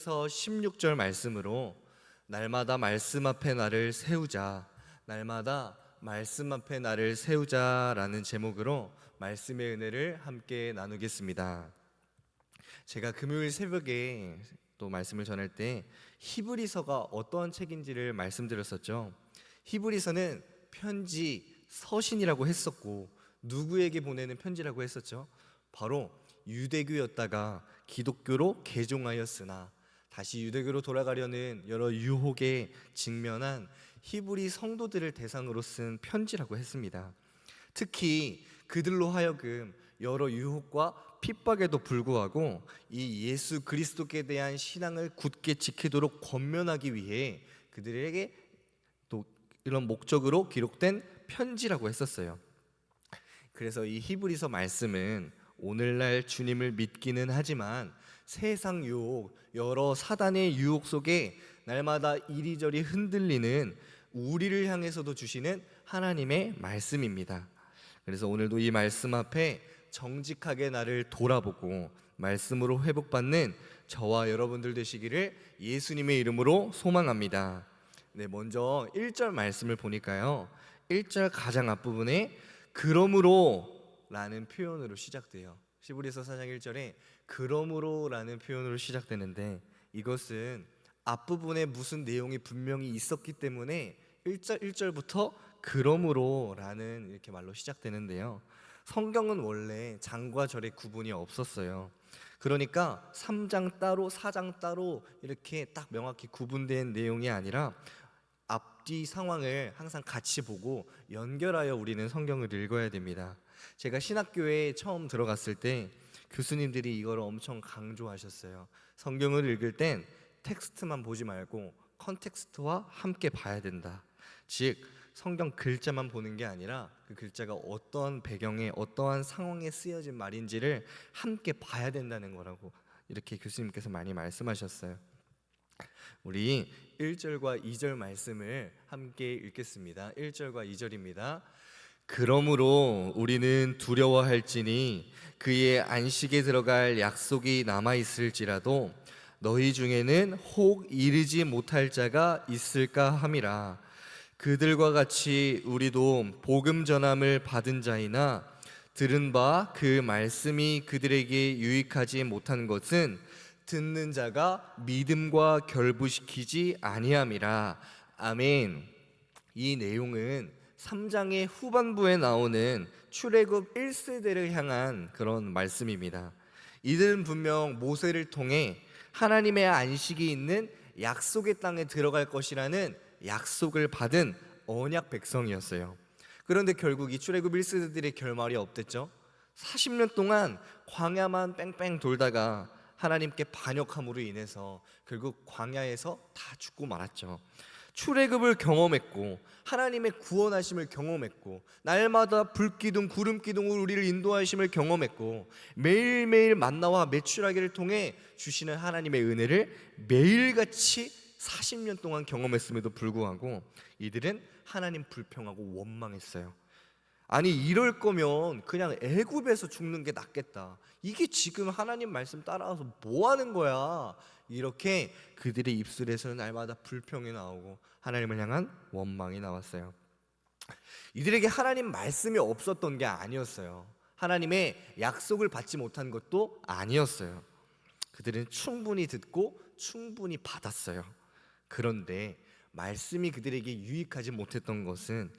서 16절 말씀으로 날마다 말씀 앞에 나를 세우자, 날마다 말씀 앞에 나를 세우자라는 제목으로 말씀의 은혜를 함께 나누겠습니다. 제가 금요일 새벽에 또 말씀을 전할 때 히브리서가 어떠한 책인지를 말씀드렸었죠. 히브리서는 편지, 서신이라고 했었고 누구에게 보내는 편지라고 했었죠. 바로 유대교였다가 기독교로 개종하였으나 다시 유대교로 돌아가려는 여러 유혹에 직면한 히브리 성도들을 대상으로 쓴 편지라고 했습니다. 특히 그들로 하여금 여러 유혹과 핍박에도 불구하고 이 예수 그리스도께 대한 신앙을 굳게 지키도록 권면하기 위해 그들에게 또 이런 목적으로 기록된 편지라고 했었어요. 그래서 이 히브리서 말씀은 오늘날 주님을 믿기는 하지만 세상 유혹, 여러 사단의 유혹 속에 날마다 이리저리 흔들리는 우리를 향해서도 주시는 하나님의 말씀입니다. 그래서 오늘도 이 말씀 앞에 정직하게 나를 돌아보고 말씀으로 회복받는 저와 여러분들 되시기를 예수님의 이름으로 소망합니다. 네, 먼저 1절 말씀을 보니까요, 1절 가장 앞부분에 그러므로 라는 표현으로 시작돼요. 히브리서 4장 1절에 그러므로 라는 표현으로 시작되는데, 이것은 앞부분에 무슨 내용이 분명히 있었기 때문에 1절부터 그러므로 라는 이렇게 말로 시작되는데요, 성경은 원래 장과 절의 구분이 없었어요. 그러니까 3장 따로 4장 따로 이렇게 딱 명확히 구분된 내용이 아니라 앞뒤 상황을 항상 같이 보고 연결하여 우리는 성경을 읽어야 됩니다. 제가 신학교에 처음 들어갔을 때 교수님들이 이걸 엄청 강조하셨어요. 성경을 읽을 땐 텍스트만 보지 말고 컨텍스트와 함께 봐야 된다. 즉 성경 글자만 보는 게 아니라 그 글자가 어떠한 배경에 어떠한 상황에 쓰여진 말인지를 함께 봐야 된다는 거라고 이렇게 교수님께서 많이 말씀하셨어요. 우리 1절과 2절 말씀을 함께 읽겠습니다. 1절과 2절입니다. 그러므로 우리는 두려워할지니 그의 안식에 들어갈 약속이 남아있을지라도 너희 중에는 혹 이르지 못할 자가 있을까 함이라. 그들과 같이 우리도 복음 전함을 받은 자이나 들은 바 그 말씀이 그들에게 유익하지 못한 것은 듣는 자가 믿음과 결부시키지 아니함이라. 아멘. 이 내용은 3장의 후반부에 나오는 출애굽 1세대를 향한 그런 말씀입니다. 이들은 분명 모세를 통해 하나님의 안식이 있는 약속의 땅에 들어갈 것이라는 약속을 받은 언약 백성이었어요. 그런데 결국 이 출애굽 1세대들의 결말이 어땠죠? 40년 동안 광야만 뺑뺑 돌다가 하나님께 반역함으로 인해서 결국 광야에서 다 죽고 말았죠. 출애굽을 경험했고 하나님의 구원하심을 경험했고 날마다 불기둥 구름기둥으로 우리를 인도하심을 경험했고 매일매일 만나와 메추라기를 통해 주시는 하나님의 은혜를 매일같이 40년 동안 경험했음에도 불구하고 이들은 하나님 불평하고 원망했어요. 아니 이럴 거면 그냥 애굽에서 죽는 게 낫겠다. 이게 지금 하나님 말씀 따라와서 뭐 하는 거야? 이렇게 그들의 입술에서는 날마다 불평이 나오고 하나님을 향한 원망이 나왔어요. 이들에게 하나님 말씀이 없었던 게 아니었어요. 하나님의 약속을 받지 못한 것도 아니었어요. 그들은 충분히 듣고 충분히 받았어요. 그런데 말씀이 그들에게 유익하지 못했던 것은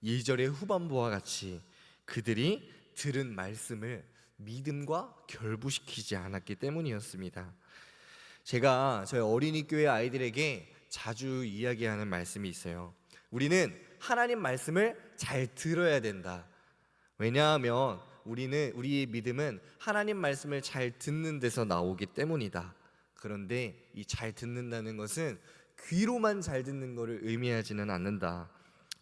2절의 후반부와 같이 그들이 들은 말씀을 믿음과 결부시키지 않았기 때문이었습니다. 제가 저희 어린이 교회 아이들에게 자주 이야기하는 말씀이 있어요. 우리는 하나님 말씀을 잘 들어야 된다. 왜냐하면 우리의 믿음은 하나님 말씀을 잘 듣는 데서 나오기 때문이다. 그런데 이 잘 듣는다는 것은 귀로만 잘 듣는 것을 의미하지는 않는다.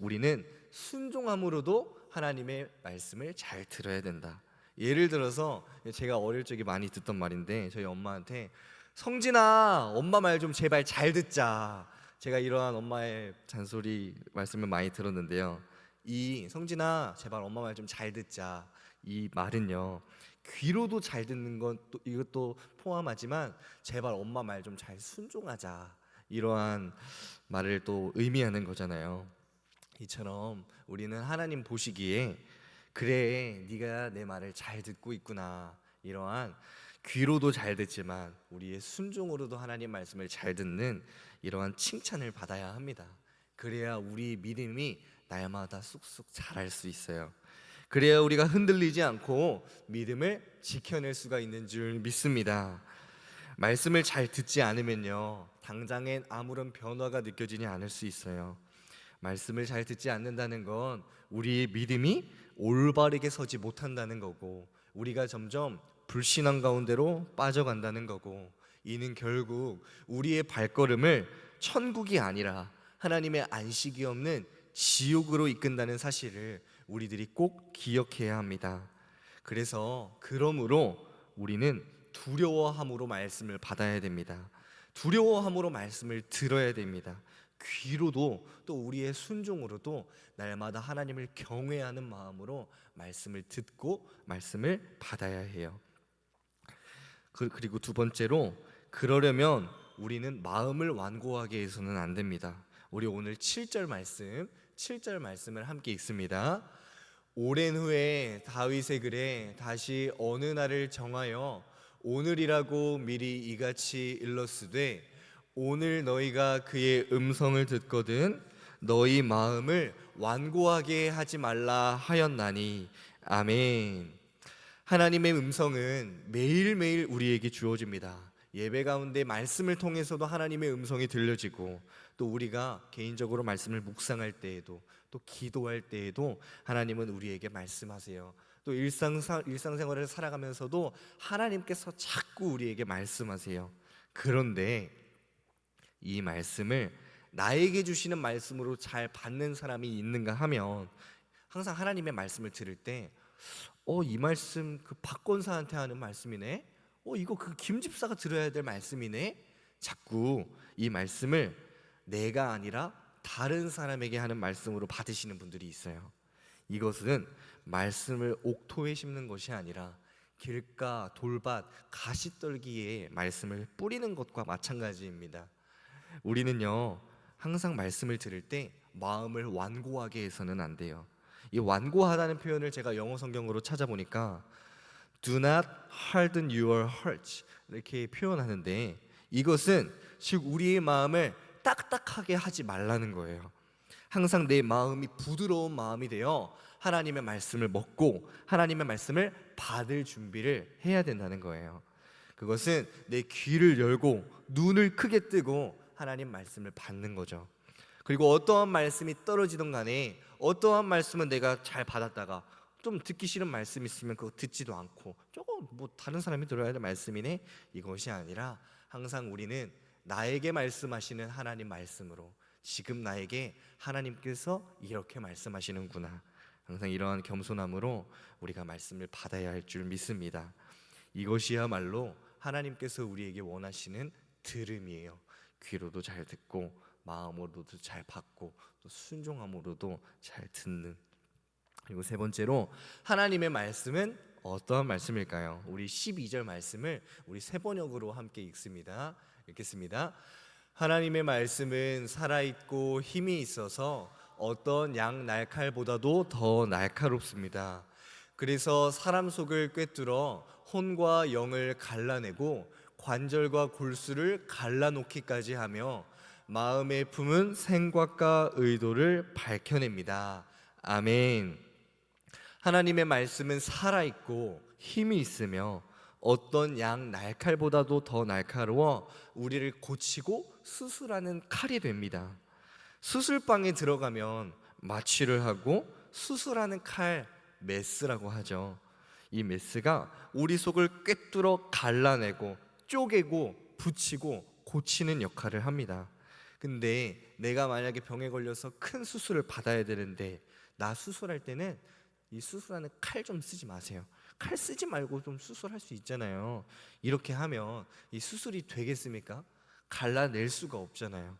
우리는 순종함으로도 하나님의 말씀을 잘 들어야 된다. 예를 들어서 제가 어릴 적에 많이 듣던 말인데 저희 엄마한테 성진아 엄마 말 좀 제발 잘 듣자. 제가 이러한 엄마의 잔소리 말씀을 많이 들었는데요, 이 성진아 제발 엄마 말 좀 잘 듣자 이 말은요, 귀로도 잘 듣는 건 또 이것도 포함하지만 제발 엄마 말 좀 잘 순종하자, 이러한 말을 또 의미하는 거잖아요. 이처럼 우리는 하나님 보시기에 그래 네가 내 말을 잘 듣고 있구나, 이러한 귀로도 잘 듣지만 우리의 순종으로도 하나님 말씀을 잘 듣는 이러한 칭찬을 받아야 합니다. 그래야 우리 믿음이 날마다 쑥쑥 자랄 수 있어요. 그래야 우리가 흔들리지 않고 믿음을 지켜낼 수가 있는 줄 믿습니다. 말씀을 잘 듣지 않으면요, 당장엔 아무런 변화가 느껴지지 않을 수 있어요. 말씀을 잘 듣지 않는다는 건 우리의 믿음이 올바르게 서지 못한다는 거고, 우리가 점점 불신앙 가운데로 빠져간다는 거고, 이는 결국 우리의 발걸음을 천국이 아니라 하나님의 안식이 없는 지옥으로 이끈다는 사실을 우리들이 꼭 기억해야 합니다. 그러므로 우리는 두려워함으로 말씀을 받아야 됩니다. 두려워함으로 말씀을 들어야 됩니다. 귀로도 또 우리의 순종으로도 날마다 하나님을 경외하는 마음으로 말씀을 듣고 말씀을 받아야 해요. 그리고 두 번째로, 그러려면 우리는 마음을 완고하게 해서는 안 됩니다. 우리 오늘 7절 말씀을 함께 읽습니다. 오랜 후에 다윗의 글에 다시 어느 날을 정하여 오늘이라고 미리 이같이 일렀으되, 오늘 너희가 그의 음성을 듣거든 너희 마음을 완고하게 하지 말라 하였나니. 아멘. 하나님의 음성은 매일매일 우리에게 주어집니다. 예배 가운데 말씀을 통해서도 하나님의 음성이 들려지고, 또 우리가 개인적으로 말씀을 묵상할 때에도, 또 기도할 때에도 하나님은 우리에게 말씀하세요. 또 일상생활을 살아가면서도 하나님께서 자꾸 우리에게 말씀하세요. 그런데 이 말씀을 나에게 주시는 말씀으로 잘 받는 사람이 있는가 하면, 항상 하나님의 말씀을 들을 때 이 말씀 그 박권사한테 하는 말씀이네, 이거 그 김집사가 들어야 될 말씀이네, 자꾸 이 말씀을 내가 아니라 다른 사람에게 하는 말씀으로 받으시는 분들이 있어요. 이것은 말씀을 옥토에 심는 것이 아니라 길가, 돌밭, 가시떨기에 말씀을 뿌리는 것과 마찬가지입니다. 우리는요, 항상 말씀을 들을 때 마음을 완고하게 해서는 안 돼요. 이 완고하다는 표현을 제가 영어 성경으로 찾아보니까 Do not harden your heart, 이렇게 표현하는데, 이것은 즉 우리의 마음을 딱딱하게 하지 말라는 거예요. 항상 내 마음이 부드러운 마음이 되어 하나님의 말씀을 먹고 하나님의 말씀을 받을 준비를 해야 된다는 거예요. 그것은 내 귀를 열고 눈을 크게 뜨고 하나님 말씀을 받는 거죠. 그리고 어떠한 말씀이 떨어지든 간에, 어떠한 말씀은 내가 잘 받았다가 좀 듣기 싫은 말씀 있으면 그거 듣지도 않고, 조금 다른 사람이 들어야 될 말씀이네, 이것이 아니라 항상 우리는 나에게 말씀하시는 하나님 말씀으로, 지금 나에게 하나님께서 이렇게 말씀하시는구나, 항상 이러한 겸손함으로 우리가 말씀을 받아야 할 줄 믿습니다. 이것이야말로 하나님께서 우리에게 원하시는 들음이에요. 귀로도 잘 듣고 마음으로도 잘 받고 또 순종함으로도 잘 듣는. 그리고 세 번째로, 하나님의 말씀은 어떠한 말씀일까요? 우리 12절 말씀을 우리 세 번역으로 함께 읽겠습니다. 하나님의 말씀은 살아있고 힘이 있어서 어떤 양 날칼보다도 더 날카롭습니다. 그래서 사람 속을 꿰뚫어 혼과 영을 갈라내고 관절과 골수를 갈라놓기까지 하며 마음에 품은 생각과 의도를 밝혀냅니다. 아멘. 하나님의 말씀은 살아있고 힘이 있으며 어떤 양 날칼보다도 더 날카로워 우리를 고치고 수술하는 칼이 됩니다. 수술방에 들어가면 마취를 하고 수술하는 칼, 메스라고 하죠. 이 메스가 우리 속을 꿰뚫어 갈라내고 쪼개고 붙이고 고치는 역할을 합니다. 근데 내가 만약에 병에 걸려서 큰 수술을 받아야 되는데, 나 수술할 때는 이 수술하는 칼 좀 쓰지 마세요. 칼 쓰지 말고 좀 수술할 수 있잖아요. 이렇게 하면 이 수술이 되겠습니까? 갈라낼 수가 없잖아요.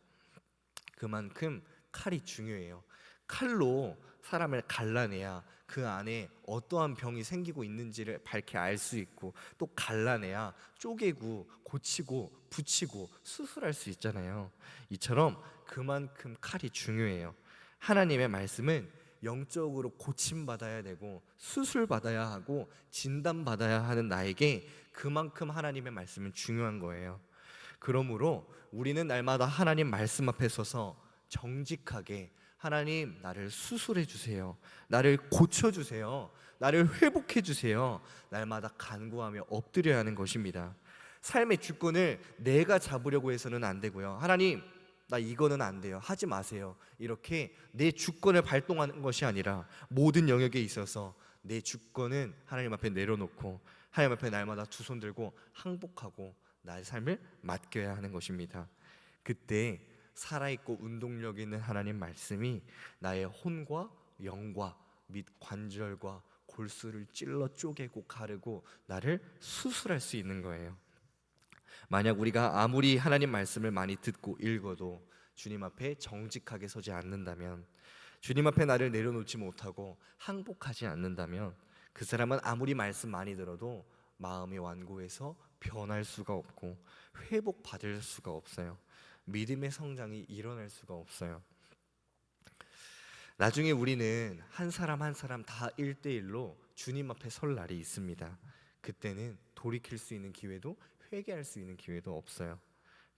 그만큼 칼이 중요해요. 칼로 사람을 갈라내야 그 안에 어떠한 병이 생기고 있는지를 밝히 알 수 있고, 또 갈라내야 쪼개고 고치고 붙이고 수술할 수 있잖아요. 이처럼 그만큼 칼이 중요해요. 하나님의 말씀은 영적으로 고침받아야 되고 수술받아야 하고 진단받아야 하는 나에게 그만큼 하나님의 말씀은 중요한 거예요. 그러므로 우리는 날마다 하나님 말씀 앞에 서서 정직하게, 하나님 나를 수술해 주세요, 나를 고쳐 주세요, 나를 회복해 주세요, 날마다 간구하며 엎드려야 하는 것입니다. 삶의 주권을 내가 잡으려고 해서는 안 되고요. 하나님 나 이거는 안 돼요, 하지 마세요, 이렇게 내 주권을 발동하는 것이 아니라 모든 영역에 있어서 내 주권은 하나님 앞에 내려놓고 하나님 앞에 날마다 두 손 들고 항복하고 나의 삶을 맡겨야 하는 것입니다. 그때 살아있고 운동력 있는 하나님 말씀이 나의 혼과 영과 및 관절과 골수를 찔러 쪼개고 가르고 나를 수술할 수 있는 거예요. 만약 우리가 아무리 하나님 말씀을 많이 듣고 읽어도 주님 앞에 정직하게 서지 않는다면, 주님 앞에 나를 내려놓지 못하고 항복하지 않는다면, 그 사람은 아무리 말씀 많이 들어도 마음이 완고해서 변할 수가 없고 회복받을 수가 없어요. 믿음의 성장이 일어날 수가 없어요. 나중에 우리는 한 사람 한 사람 다 1대1로 주님 앞에 설 날이 있습니다. 그때는 돌이킬 수 있는 기회도 회개할 수 있는 기회도 없어요.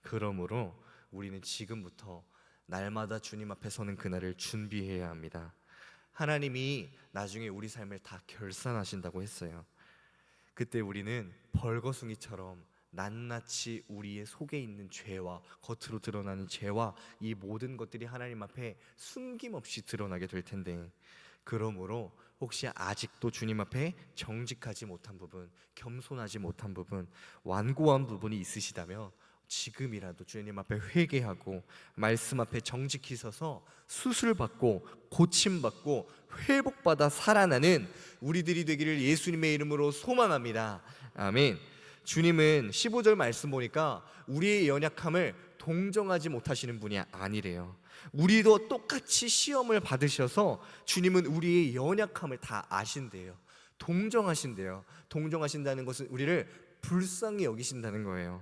그러므로 우리는 지금부터 날마다 주님 앞에 서는 그날을 준비해야 합니다. 하나님이 나중에 우리 삶을 다 결산하신다고 했어요. 그때 우리는 벌거숭이처럼 낱낱이 우리의 속에 있는 죄와 겉으로 드러나는 죄와 이 모든 것들이 하나님 앞에 숨김없이 드러나게 될 텐데, 그러므로 혹시 아직도 주님 앞에 정직하지 못한 부분, 겸손하지 못한 부분, 완고한 부분이 있으시다면 지금이라도 주님 앞에 회개하고 말씀 앞에 정직히 서서 수술받고 고침받고 회복받아 살아나는 우리들이 되기를 예수님의 이름으로 소망합니다. 아멘. 주님은 15절 말씀 보니까 우리의 연약함을 동정하지 못하시는 분이 아니래요. 우리도 똑같이 시험을 받으셔서 주님은 우리의 연약함을 다 아신대요. 동정하신대요. 동정하신다는 것은 우리를 불쌍히 여기신다는 거예요.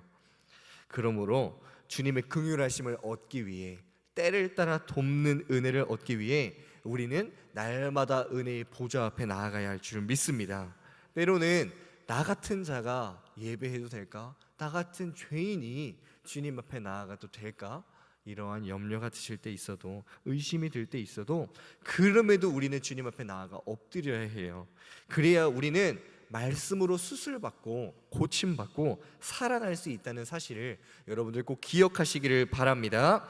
그러므로 주님의 긍휼하심을 얻기 위해, 때를 따라 돕는 은혜를 얻기 위해 우리는 날마다 은혜의 보좌 앞에 나아가야 할 줄 믿습니다. 때로는 나 같은 자가 예배해도 될까? 나 같은 죄인이 주님 앞에 나아가도 될까? 이러한 염려가 드실 때 있어도, 의심이 들 때 있어도, 그럼에도 우리는 주님 앞에 나아가 엎드려야 해요. 그래야 우리는 말씀으로 수술받고 고침받고 살아날 수 있다는 사실을 여러분들 꼭 기억하시기를 바랍니다.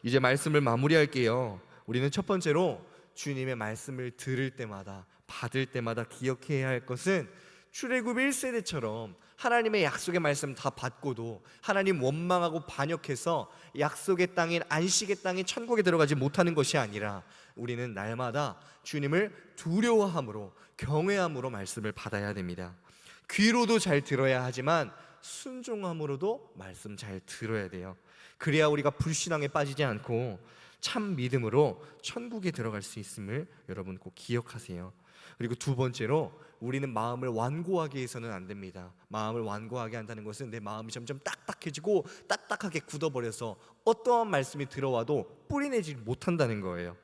이제 말씀을 마무리할게요. 우리는 첫 번째로 주님의 말씀을 들을 때마다, 받을 때마다 기억해야 할 것은 출애굽 1세대처럼 하나님의 약속의 말씀 다 받고도 하나님 원망하고 반역해서 약속의 땅인 안식의 땅인 천국에 들어가지 못하는 것이 아니라, 우리는 날마다 주님을 두려워함으로, 경외함으로 말씀을 받아야 됩니다. 귀로도 잘 들어야 하지만 순종함으로도 말씀 잘 들어야 돼요. 그래야 우리가 불신앙에 빠지지 않고 참 믿음으로 천국에 들어갈 수 있음을 여러분 꼭 기억하세요. 그리고 두 번째로, 우리는 마음을 완고하게 해서는 안 됩니다. 마음을 완고하게 한다는 것은 내 마음이 점점 딱딱해지고 딱딱하게 굳어버려서 어떠한 말씀이 들어와도 뿌리내지 못한다는 거예요.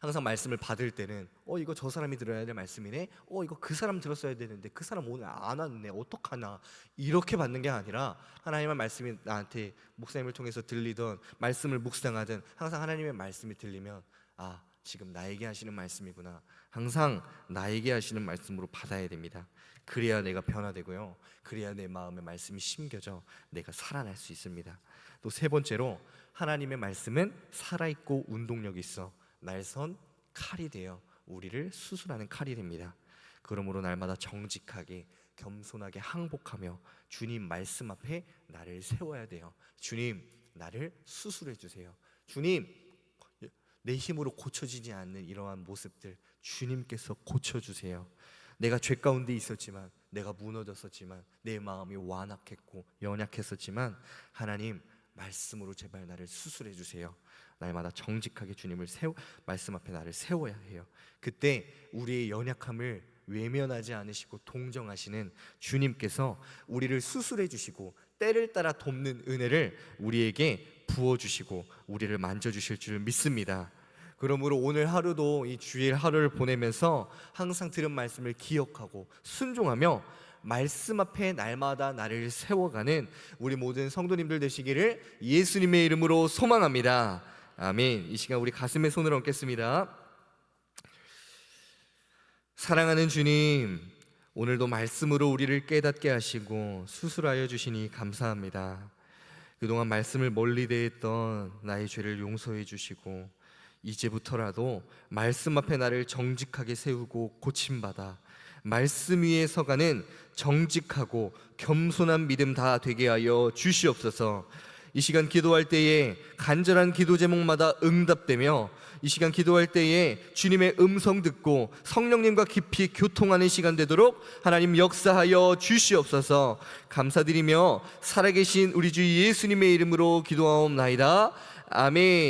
항상 말씀을 받을 때는 이거 저 사람이 들어야 될 말씀이네, 이거 그 사람 들었어야 되는데 그 사람 오늘 안 왔네, 어떡하나, 이렇게 받는 게 아니라 하나님의 말씀이 나한테 목사님을 통해서 들리던, 말씀을 묵상하든 항상 하나님의 말씀이 들리면, 아, 지금 나에게 하시는 말씀이구나, 항상 나에게 하시는 말씀으로 받아야 됩니다. 그래야 내가 변화되고요, 그래야 내 마음의 말씀이 심겨져 내가 살아날 수 있습니다. 또 세 번째로, 하나님의 말씀은 살아있고 운동력이 있어 날선 칼이 되어 우리를 수술하는 칼이 됩니다. 그러므로 날마다 정직하게, 겸손하게 항복하며 주님 말씀 앞에 나를 세워야 돼요. 주님, 나를 수술해 주세요. 주님, 내 힘으로 고쳐지지 않는 이러한 모습들 주님께서 고쳐주세요. 내가 죄 가운데 있었지만, 내가 무너졌었지만, 내 마음이 완악했고 연약했었지만, 하나님 말씀으로 제발 나를 수술해 주세요. 날마다 정직하게 주님을 말씀 앞에 나를 세워야 해요. 그때 우리의 연약함을 외면하지 않으시고 동정하시는 주님께서 우리를 수술해 주시고 때를 따라 돕는 은혜를 우리에게 부어주시고 우리를 만져주실 줄 믿습니다. 그러므로 오늘 하루도 이 주일 하루를 보내면서 항상 들은 말씀을 기억하고 순종하며 말씀 앞에 날마다 나를 세워가는 우리 모든 성도님들 되시기를 예수님의 이름으로 소망합니다. 아멘. 이 시간 우리 가슴에 손을 얹겠습니다. 사랑하는 주님, 오늘도 말씀으로 우리를 깨닫게 하시고 수술하여 주시니 감사합니다. 그동안 말씀을 멀리 대했던 나의 죄를 용서해 주시고 이제부터라도 말씀 앞에 나를 정직하게 세우고 고침받아 말씀 위에 서가는 정직하고 겸손한 믿음 다 되게 하여 주시옵소서. 이 시간 기도할 때에 간절한 기도 제목마다 응답되며 이 시간 기도할 때에 주님의 음성 듣고 성령님과 깊이 교통하는 시간 되도록 하나님 역사하여 주시옵소서. 감사드리며 살아계신 우리 주 예수님의 이름으로 기도하옵나이다. 아멘.